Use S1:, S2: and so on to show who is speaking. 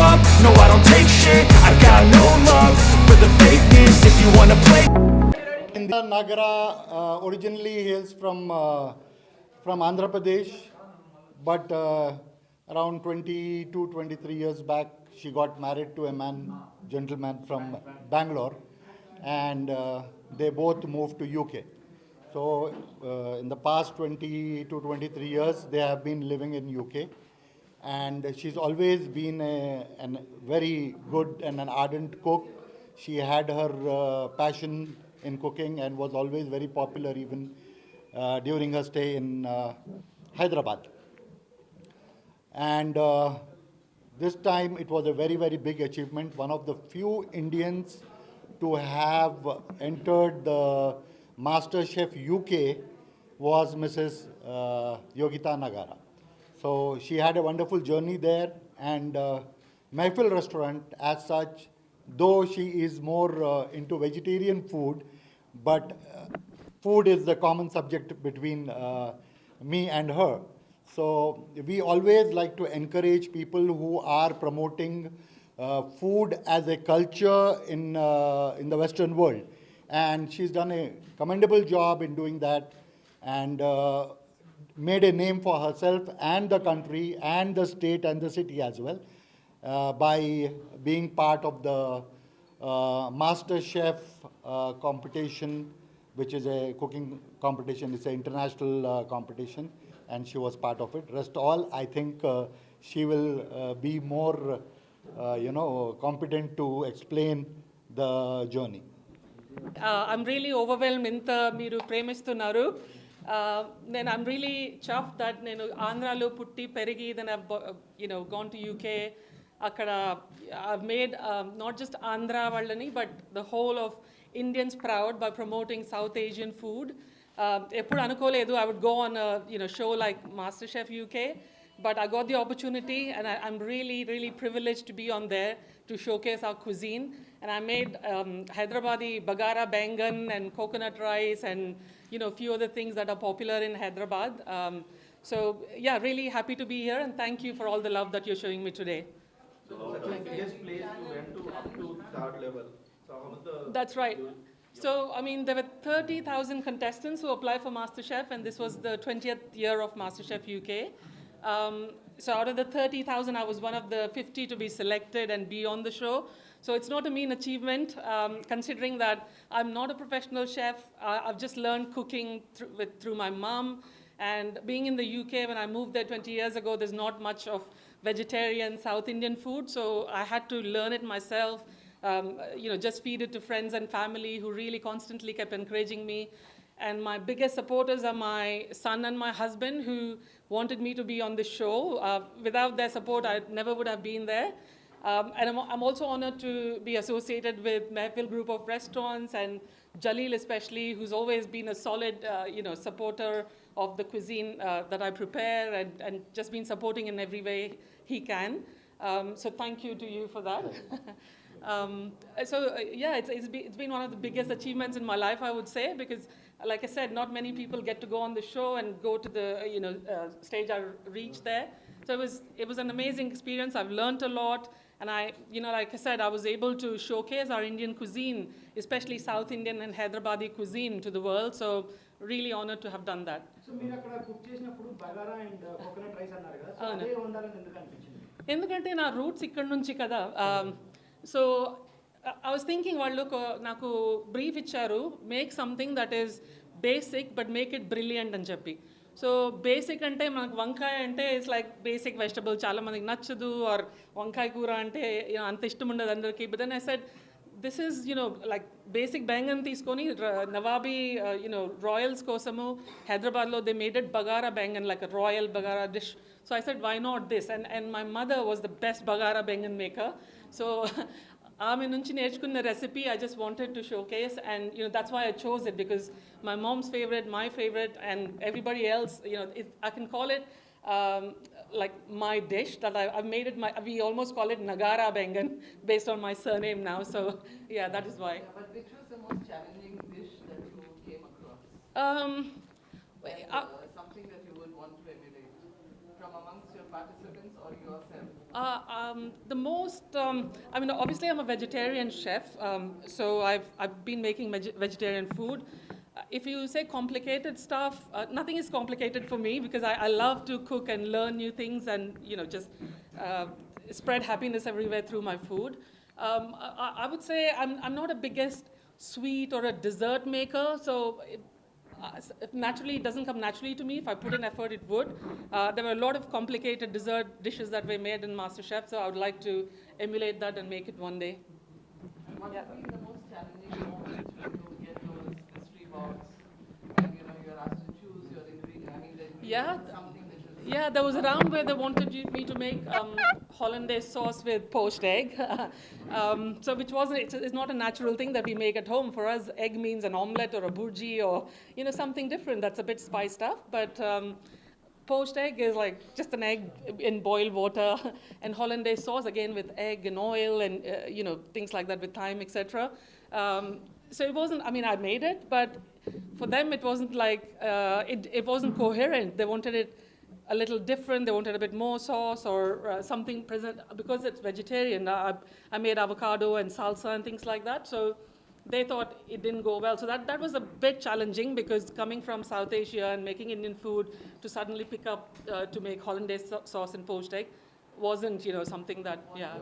S1: up. No, I don't take shit. I got no love for the fakeness. If you wanna play
S2: Indira Nagara originally hails from Andhra Pradesh, but around 22, 23 years back, she got married to a gentleman from Bangalore, and they both moved to UK. So in the past 20 to 23 years, they have been living in UK, and she's always been a very good and an ardent cook. She had her passion in cooking and was always very popular even during her stay in Hyderabad. And this time it was a very, very big achievement. One of the few Indians to have entered the MasterChef UK was Mrs. Yogita Nagara. So she had a wonderful journey there, and Mehfil restaurant as such, though she is more into vegetarian food, but food is the common subject between me and her. So we always like to encourage people who are promoting food as a culture in the Western world, and she's done a commendable job in doing that, and made a name for herself and the country and the state and the city as well by being part of the Master Chef competition, which is a cooking competition. It's an international competition, and she was part of it. Rest all, I think she will be more, competent to explain the journey.
S3: I'm really overwhelmed ఇంత మీరు ప్రేమిస్తున్నారు. Then I'm really chuffed that నేను ఆంధ్రాలో పుట్టి పెరిగి then I've gone to UK. అక్కడ I've made not just Andhra వాళ్ళని but the whole of Indians proud by promoting South Asian food. ఎప్పుడు అనుకోలేదు I would go on a show like MasterChef UK, but I got the opportunity and I'm really, really privileged to be on there to showcase our cuisine. And I made Hyderabadi Bagara Bangan and coconut rice and a few other things that are popular in Hyderabad. So yeah, really happy to be here and thank you for all the love that you're showing me today.
S4: So the biggest place you went to up to third level. So how was the...
S3: That's right. So, I mean, there were 30,000 contestants who applied for MasterChef, and this was the 20th year of MasterChef UK. So out of the 30,000, I was one of the 50 to be selected and be on the show. So it's not a mean achievement, considering that I'm not a professional chef. I've just learned cooking through my mom. And being in the UK, when I moved there 20 years ago, there's not much of vegetarian South Indian food. So I had to learn it myself, just feed it to friends and family who really constantly kept encouraging me. And my biggest supporters are my son and my husband, who wanted me to be on this show. Without their support, I never would have been there. And I'm also honored to be associated with Mehfil Group of Restaurants and Jalil especially, who's always been a solid, supporter of the cuisine that I prepare and just been supporting in every way he can. So thank you to you for that. It's been one of the biggest achievements in my life, I would say, because like I said, not many people get to go on the show and go to the stage I reached there. So it was an amazing experience. I've learned a lot, and like I said, I was able to showcase our Indian cuisine, especially South Indian and Hyderabadi cuisine, to the world. So really honored to have done that.
S5: So మీరు అక్కడ cook చేసినప్పుడు bagara and coconut rice అన్నారు కదా, so అదే వండాలని ఎందుకు అనిపించింది?
S3: ఎందుకంటే నా రూట్స్ ఇక్కడ నుంచి కదా. సో I was thinking వాళ్ళు నాకు బ్రీఫ్ ఇచ్చారు, make something that is basic but make it brilliant అని చెప్పి. సో బేసిక్ అంటే మనకు వంకాయ అంటే ఇట్స్ లైక్ బేసిక్ వెజిటబుల్, చాలా మందికి నచ్చదు, ఆర్ వంకాయ కూర అంటే అంత ఇష్టం ఉండదు అందరికీ. But then I said this is like basic baingan తీసుకొని నవాబీ రాయల్స్ కోసము హైదరాబాద్లో they made it bagara baingan, like a royal bagara dish. So I said why not this, and my mother was the best bagara baingan maker. So ఆమె నుంచి నేర్చుకున్న recipe I just wanted to showcase, and that's why I chose it, because my mom's favorite, my favorite, and everybody else, I can call it like my dish that I've made it we almost call it Nagara Bangan based on my surname now. So yeah, that is why.
S6: Yeah, but which was the most challenging dish that you came across? Something that you would want to emulate from amongst your participants or yourself?
S3: The most, I mean, obviously I'm a vegetarian chef, so I've been making vegetarian food. If you say complicated stuff, nothing is complicated for me because I love to cook and learn new things and, just spread happiness everywhere through my food. I would say I'm not a biggest sweet or a dessert maker, so naturally, it doesn't come naturally to me. If I put in effort, it would. There were a lot of complicated dessert dishes that were made in MasterChef, so I would like to emulate that and make it one day.
S6: And what have been the most challenging moments when you get those mystery box and you're asked to choose your ingredient? I mean, there's
S3: Yeah.
S6: something that is
S3: Yeah, there was a round where they wanted me to make hollandaise sauce with poached egg. So which wasn't, it's not a natural thing that we make at home. For us, egg means an omelette or a burji or, something different that's a bit spiced up. But poached egg is like just an egg in boiled water, and hollandaise sauce again with egg and oil and, things like that with thyme, etc. So it wasn't, I mean, I made it, but for them it wasn't like, it wasn't coherent. They wanted it a little different. They wanted a bit more sauce or something present. Because it's vegetarian, I made avocado and salsa and things like that. So they thought it didn't go well. So that was a bit challenging because coming from South Asia and making Indian food to suddenly pick up to make hollandaise sauce and poached egg wasn't, something that, yeah.